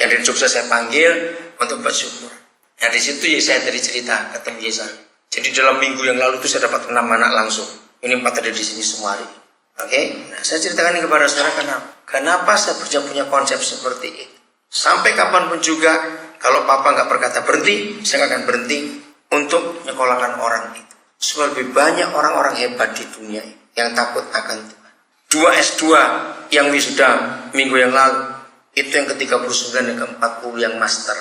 Yang dari Jogja saya panggil untuk bersyukur. Nah di situ ya saya tadi cerita ketemu Yesus. Jadi dalam minggu yang lalu itu saya dapat 6 anak langsung. Ini 4 ada di sini semua hari. Oke, nah saya ceritakan ini kepada saudara kenapa saya punya konsep seperti itu. Sampai kapanpun juga kalau papa nggak berkata berhenti, saya nggak akan berhenti untuk menyekolahkan orang itu. Sebab lebih banyak orang-orang hebat di dunia ini yang takut akan Tuhan. 2 S2 yang wisuda minggu yang lalu, itu yang ke-39 dan ke-40 yang master.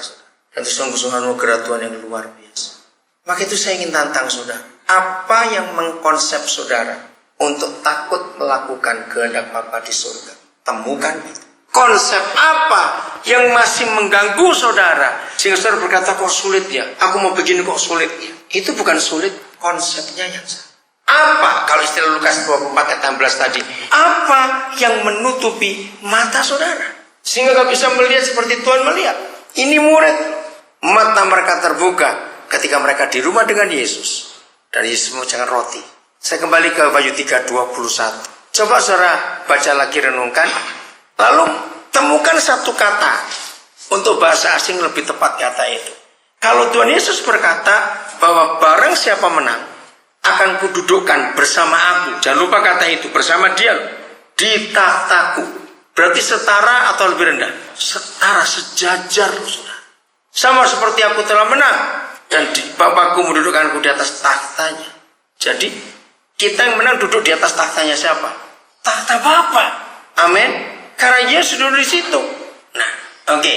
Dan itu sungguh-sungguh anugerah Tuhan yang luar biasa. Maka itu saya ingin tantang saudara. Apa yang mengkonsep saudara untuk takut melakukan kehendak Bapa di surga? Temukan itu. Konsep apa yang masih mengganggu saudara sehingga saudara berkata kok sulit ya, aku mau begini kok sulit ya. Itu bukan sulit, konsepnya yang salah. Apa kalau istilah Lukas 24 ayat 16 tadi, apa yang menutupi mata saudara sehingga gak bisa melihat seperti Tuhan melihat? Ini murid, mata mereka terbuka ketika mereka di rumah dengan Yesus dan Yesus mengucapkan roti. Saya kembali ke Wahyu 3:21. Coba saudara baca lagi, renungkan. Lalu temukan satu kata untuk bahasa asing lebih tepat kata itu. Kalau Tuhan Yesus berkata bahwa barang siapa menang akan kududukkan bersama aku. Jangan lupa kata itu, bersama dia di tahtaku. Berarti setara atau lebih rendah? Setara, sejajar saudara. Sama seperti aku telah menang dan Bapakku mendudukkanku di atas tahtanya. Jadi kita yang menang duduk di atas tahtanya siapa? Tahta Bapa. Amin. Karena Yesus duduk di situ. Nah, oke.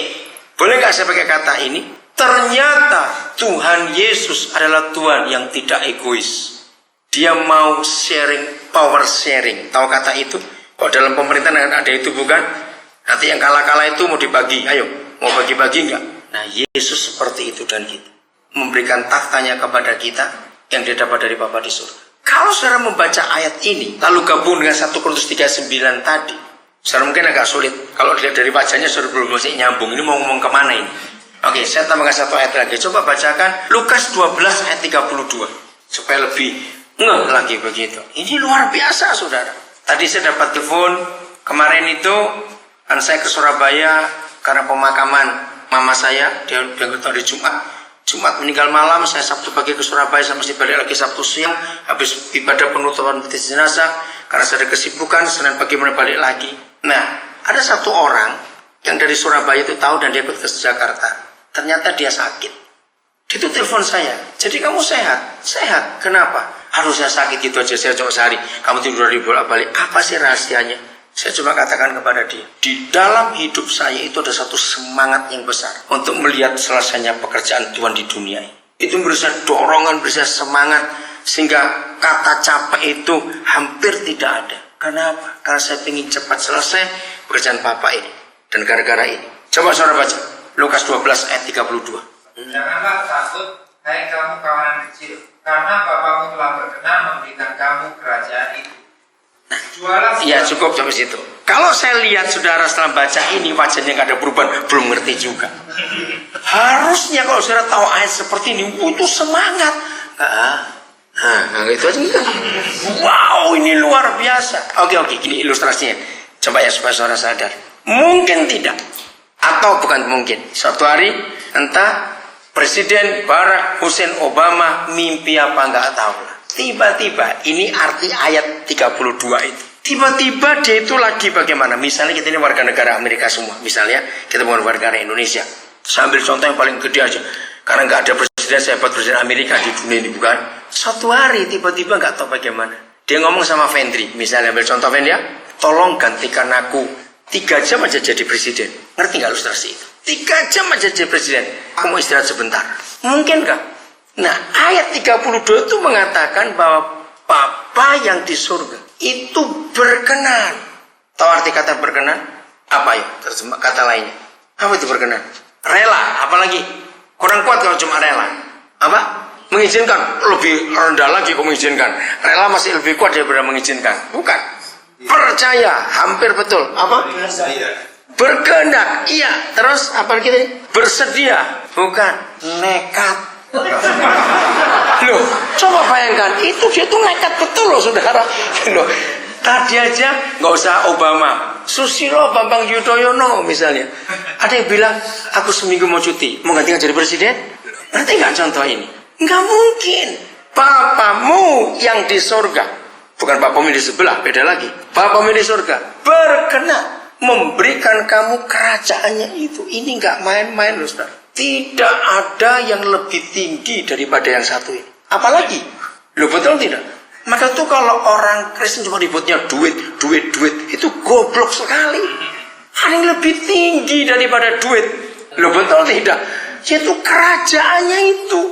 Boleh nggak saya pakai kata ini? Ternyata Tuhan Yesus adalah Tuhan yang tidak egois. Dia mau sharing, power sharing. Tahu kata itu? Kalau dalam pemerintahan ada itu bukan? Nanti yang kalah-kalah itu mau dibagi. Ayo, mau bagi-bagi nggak? Nah, Yesus seperti itu dan kita memberikan tahtanya kepada kita yang dia dapat dari Bapa di surga. Kalau saudara membaca ayat ini, lalu gabung dengan 1 Korintus 3:9 tadi, saudara mungkin agak sulit. Kalau dilihat dari wajahnya, saudara belum masih nyambung. Ini mau ngomong kemana ini? Oke, saya tambahkan satu ayat lagi. Coba bacakan Lukas 12 ayat 32. Supaya lebih ngeh lagi begitu. Ini luar biasa saudara. Tadi saya dapat telepon kemarin itu, kan saya ke Surabaya karena pemakaman mama saya. Dia hari Jumat meninggal malam, saya Sabtu pagi ke Surabaya, saya mesti balik lagi Sabtu siang, habis ibadah penutupan peti jenazah, karena saya ada kesibukan, Senin pagi mulai balik lagi. Nah, ada satu orang yang dari Surabaya itu tahu dan dia ikut ke Jakarta. Ternyata dia sakit. Dia itu telepon saya, jadi kamu sehat? Sehat, kenapa? Harus saya sakit gitu aja, saya cuma sehari, kamu tidur di bolak-balik. Apa sih rahasianya? Saya cuma katakan kepada dia, di dalam hidup saya itu ada satu semangat yang besar untuk melihat selesainya pekerjaan Tuhan di dunia ini. Itu memberi saya dorongan, memberi saya semangat, sehingga kata capek itu hampir tidak ada. Kenapa? Karena saya ingin cepat selesai pekerjaan Bapak ini. Dan gara-gara ini. Coba saudara baca, Lukas 12 ayat 32. Janganlah takut, hai kamu kawanan kecil, karena Bapamu telah berkenan memberikan kamu kerajaan itu. Iya cukup sampai situ. Kalau saya lihat saudara setelah baca ini wajahnya nggak ada perubahan, belum ngerti juga. Harusnya kalau saudara tahu ayat seperti ini, itu semangat. Gitu aja. Wow, ini luar biasa. Oke, gini ilustrasinya. Coba ya supaya saudara sadar. Mungkin tidak, atau bukan mungkin. Suatu hari entah Presiden Barack Hussein Obama mimpi apa nggak tahu. Tiba-tiba, ini arti ayat 32 itu. Tiba-tiba dia itu lagi bagaimana? Misalnya kita ini warga negara Amerika semua. Misalnya kita bukan warga negara Indonesia. Saya ambil contoh yang paling gede aja. Karena nggak ada presiden sehebat presiden Amerika di dunia ini, bukan? Suatu hari tiba-tiba nggak tahu bagaimana. Dia ngomong sama Vendri. Misalnya ambil contoh Vendri ya. Tolong gantikan aku 3 jam aja jadi presiden. Ngerti nggak ilustrasi itu? 3 jam aja jadi presiden. Aku mau istirahat sebentar. Mungkin nggak? Nah, ayat 32 itu mengatakan bahwa Bapa yang di surga itu berkenan. Tahu arti kata berkenan? Apa ya? Kata lainnya. Apa itu berkenan? Rela, apalagi? Kurang kuat kalau cuma rela. Apa? Mengizinkan. Lebih rendah lagi kok mengizinkan. Rela masih lebih kuat daripada mengizinkan. Bukan. Percaya, hampir betul. Apa? Berkehendak. Iya. Terus apa lagi tadi? Bersedia. Bukan. Nekat. Loh, coba bayangkan, itu dia tuh nekat betul loh saudara. Loh, tadi aja nggak usah Obama, Susilo Bambang Yudhoyono misalnya. Ada yang bilang, aku seminggu mau cuti, mau ganti jadi presiden? Berarti nggak contoh ini? Nggak mungkin. Bapamu yang di surga, bukan bapamu di sebelah, beda lagi. Bapamu di surga berkenan memberikan kamu kerajaannya itu. Ini nggak main-main loh, saudara. Tidak ada yang lebih tinggi daripada yang satu ini. Apalagi, lo betul tidak? Maka itu kalau orang Kristen cuma ributnya duit, itu goblok sekali. Ada yang lebih tinggi daripada duit. Lo betul tidak? Yaitu kerajaannya itu.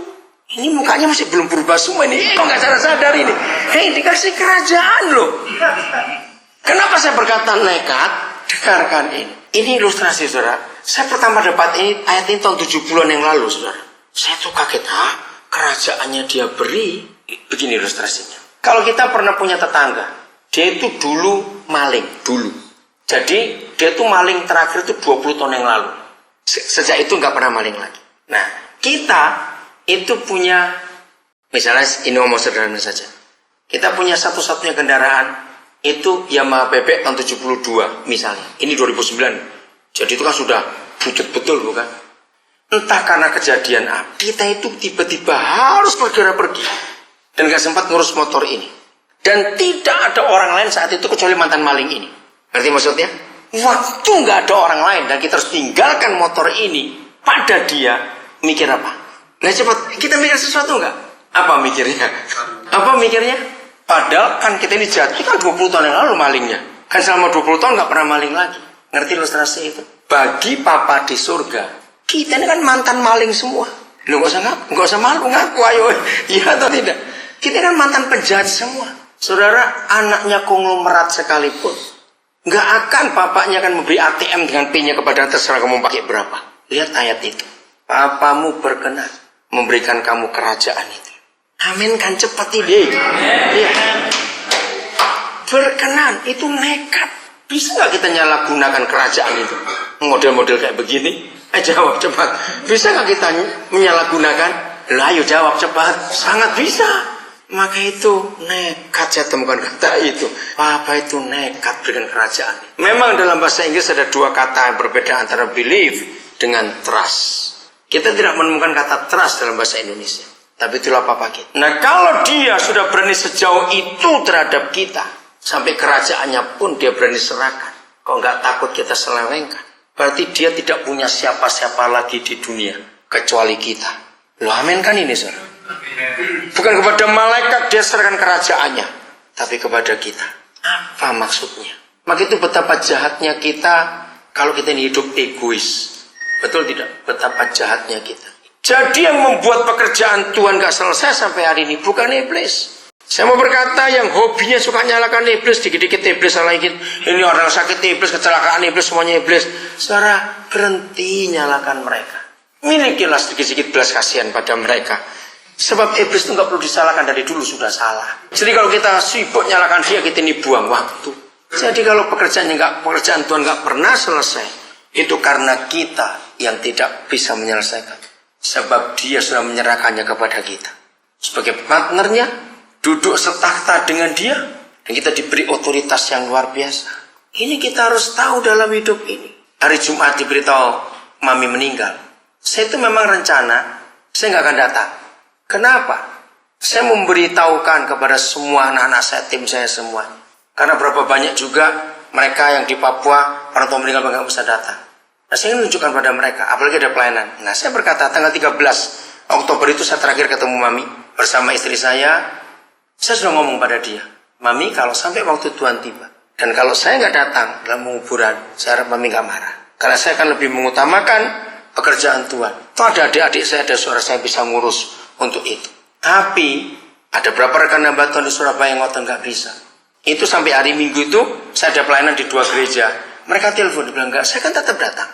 Ini mukanya masih belum berubah semua ini. Kok nggak sadar ini? Hei, dikasih kerajaan loh. Kenapa saya berkata nekat? Dengarkan ini. Ini ilustrasi, saudara. Saya pertama dapat ini ayat ini tahun 70-an yang lalu, saudara. Saya tuh kaget, kerajaannya dia beri. Begini ilustrasinya. Kalau kita pernah punya tetangga, dia itu dulu maling, dulu. Jadi dia tuh maling terakhir itu 20 tahun yang lalu. Sejak itu nggak pernah maling lagi. Nah, kita itu punya, misalnya ini ngomong sederhana saja. Kita punya satu-satunya kendaraan itu Yamaha bebek tahun 72 misalnya. Ini 2009. Jadi itu kan sudah butut betul bukan? Entah karena kejadian apa, kita itu tiba-tiba harus pergi dan gak sempat ngurus motor ini. Dan tidak ada orang lain saat itu kecuali mantan maling ini. Ngerti maksudnya? Waktu gak ada orang lain dan kita harus tinggalkan motor ini pada dia, mikir apa? Nah cepat, kita mikir sesuatu nggak? Apa mikirnya? Apa mikirnya? Padahal kan kita ini jatuh kan 20 tahun yang lalu malingnya. Kan selama 20 tahun nggak pernah maling lagi. Ngerti ilustrasi itu? Bagi Papa di surga, kita ini kan mantan maling semua. Lu nggak usah malu ngaku, ayo. Iya atau tidak? Kita kan mantan penjahat semua. Saudara, anaknya konglomerat sekalipun, nggak akan bapaknya akan memberi ATM dengan PIN-nya kepada terserah kamu pakai berapa. Lihat ayat itu. Papamu berkenan memberikan kamu kerajaan itu. Amin kan cepat ide. Ya. Berkenan itu nekat. Bisa nggak kita nyalahgunakan kerajaan itu? Model-model kayak begini. Jawab cepat. Bisa nggak kita menyalahgunakan? Lah, ayo jawab cepat. Sangat bisa. Maka itu nekat, saya temukan kata itu. Papa itu nekat berikan kerajaan. Memang dalam bahasa Inggris ada dua kata yang berbeda antara believe dengan trust. Kita tidak menemukan kata trust dalam bahasa Indonesia. Tapi itulah Papa kita. Nah, kalau dia sudah berani sejauh itu terhadap kita, sampai kerajaannya pun dia berani serahkan. Kok nggak takut kita selewengkan? Berarti dia tidak punya siapa-siapa lagi di dunia kecuali kita. Loh, amin kan ini, saudara? Bukan kepada malaikat dia serahkan kerajaannya, tapi kepada kita. Apa maksudnya? Maka itu betapa jahatnya kita kalau kita ini hidup egois. Betul tidak? Betapa jahatnya kita. Jadi yang membuat pekerjaan Tuhan gak selesai sampai hari ini bukan iblis. Saya mau berkata yang hobinya suka nyalakan iblis, dikit-dikit iblis salah dikit. Ini orang sakit iblis, kecelakaan iblis, semuanya iblis. Saudara, berhenti nyalakan mereka. Milikilah sedikit-sedikit belas kasihan pada mereka. Sebab iblis itu gak perlu disalahkan, dari dulu sudah salah. Jadi kalau kita sibuk nyalakan dia, kita ini buang waktu. Jadi kalau pekerjaan Tuhan gak pernah selesai, itu karena kita yang tidak bisa menyelesaikan. Sebab dia sudah menyerahkannya kepada kita. Sebagai partnernya, duduk setakhta dengan dia, dan kita diberi otoritas yang luar biasa. Ini kita harus tahu dalam hidup ini. Hari Jumat diberitahu Mami meninggal. Saya itu memang rencana, saya nggak akan datang. Kenapa? Saya memberitahukan kepada semua anak-anak saya, tim saya semua. Karena berapa banyak juga mereka yang di Papua, orang tua meninggal nggak bisa datang. Nah, saya ingin menunjukkan pada mereka, apalagi ada pelayanan. Nah, saya berkata, tanggal 13 Oktober itu saya terakhir ketemu Mami bersama istri saya. Saya sudah ngomong pada dia, Mami, kalau sampai waktu Tuhan tiba, dan kalau saya nggak datang dalam penguburan, saya harap Mami nggak marah. Karena saya akan lebih mengutamakan pekerjaan Tuhan. Toh ada adik-adik saya, ada saudara saya bisa ngurus untuk itu. Tapi, ada berapa rekan hamba Tuhan di Surabaya yang ngotot nggak bisa. Itu sampai hari Minggu itu, saya ada pelayanan di 2 gereja. Mereka telepon, dia bilang, enggak, saya kan tetap datang.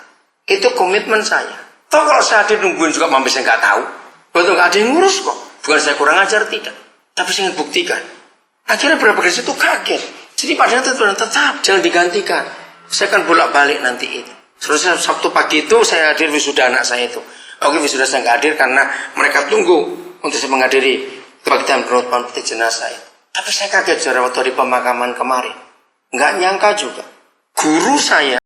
Itu komitmen saya. Toh kalau saya hadir nungguin juga Mami saya nggak tahu. Betul, nggak ada yang ngurus kok. Bukan saya kurang ajar, tidak. Tapi saya ingin buktikan. Akhirnya beberapa gereja itu kaget. Jadi padahal tetap jangan digantikan. Saya akan bolak-balik nanti itu. Terus Sabtu pagi itu saya hadir wisuda anak saya itu. Oke, wisuda saya nggak hadir karena mereka tunggu untuk saya menghadiri kebaktian penutupan peti jenazah itu. Tapi saya kaget saudara waktu di pemakaman kemarin. Nggak nyangka juga. guru saya